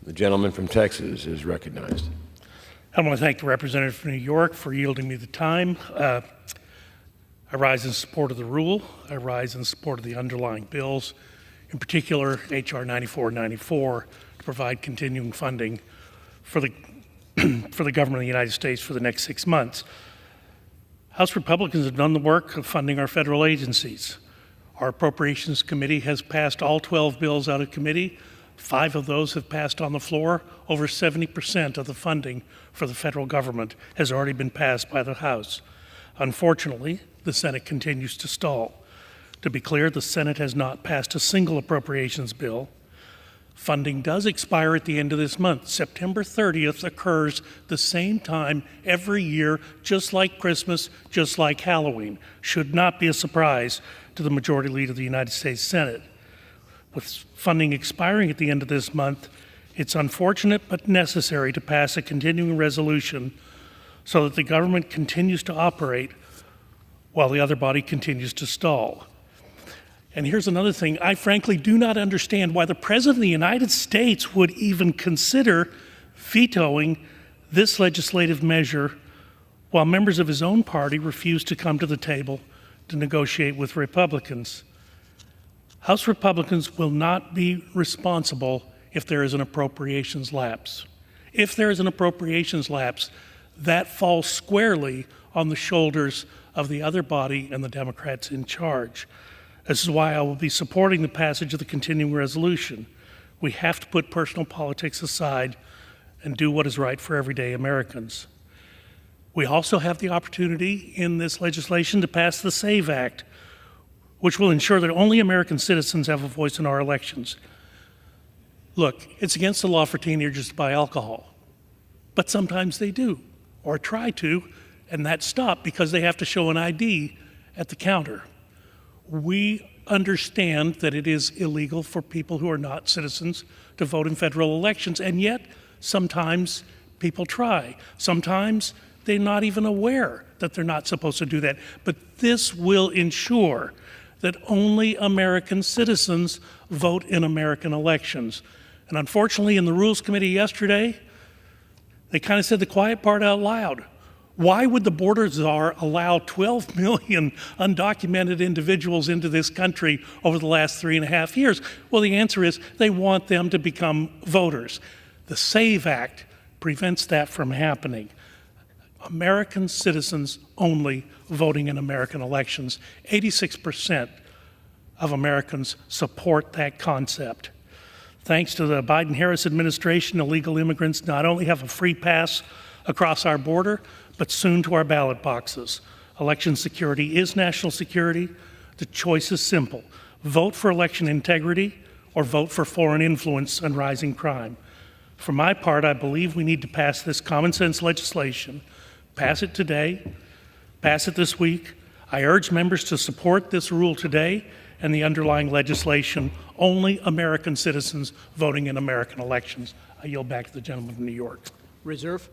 The gentleman from Texas is recognized. I want to thank the representative from New York for yielding me the time. I rise in support of the rule. I rise in support of the underlying bills, in particular H.R. 9494, to provide continuing funding for the government of the United States for the next 6 months. House Republicans have done the work of funding our federal agencies. Our Appropriations Committee has passed all 12 bills out of committee. 5 of those have passed on the floor. Over 70% of the funding for the federal government has already been passed by the House. Unfortunately, the Senate continues to stall. To be clear, the Senate has not passed a single appropriations bill. Funding does expire at the end of this month. September 30th occurs the same time every year, just like Christmas, just like Halloween. Should not be a surprise to the Majority Leader of the United States Senate. With funding expiring at the end of this month, it's unfortunate but necessary to pass a continuing resolution so that the government continues to operate while the other body continues to stall. And here's another thing. I frankly do not understand why the President of the United States would even consider vetoing this legislative measure while members of his own party refuse to come to the table to negotiate with Republicans. House Republicans will not be responsible if there is an appropriations lapse. If there is an appropriations lapse, that falls squarely on the shoulders of the other body and the Democrats in charge. This is why I will be supporting the passage of the continuing resolution. We have to put personal politics aside and do what is right for everyday Americans. We also have the opportunity in this legislation to pass the SAVE Act, which will ensure that only American citizens have a voice in our elections. Look, it's against the law for teenagers to buy alcohol, but sometimes they do, or try to, and that's stopped because they have to show an ID at the counter. We understand that it is illegal for people who are not citizens to vote in federal elections, and yet sometimes people try. Sometimes they're not even aware that they're not supposed to do that. But this will ensure that only American citizens vote in American elections. And unfortunately, in the Rules Committee yesterday, they kind of said the quiet part out loud. Why would the border czar allow 12 million undocumented individuals into this country over the last 3.5 years? Well, the answer is they want them to become voters. The SAVE Act prevents that from happening. American citizens only voting in American elections. 86% of Americans support that concept. Thanks to the Biden-Harris administration, illegal immigrants not only have a free pass across our border, but soon to our ballot boxes. Election security is national security. The choice is simple. Vote for election integrity or vote for foreign influence and rising crime. For my part, I believe we need to pass this common sense legislation. Pass it today, pass it this week. I urge members to support this rule today and the underlying legislation. Only American citizens voting in American elections. I yield back to the gentleman from New York. Reserve.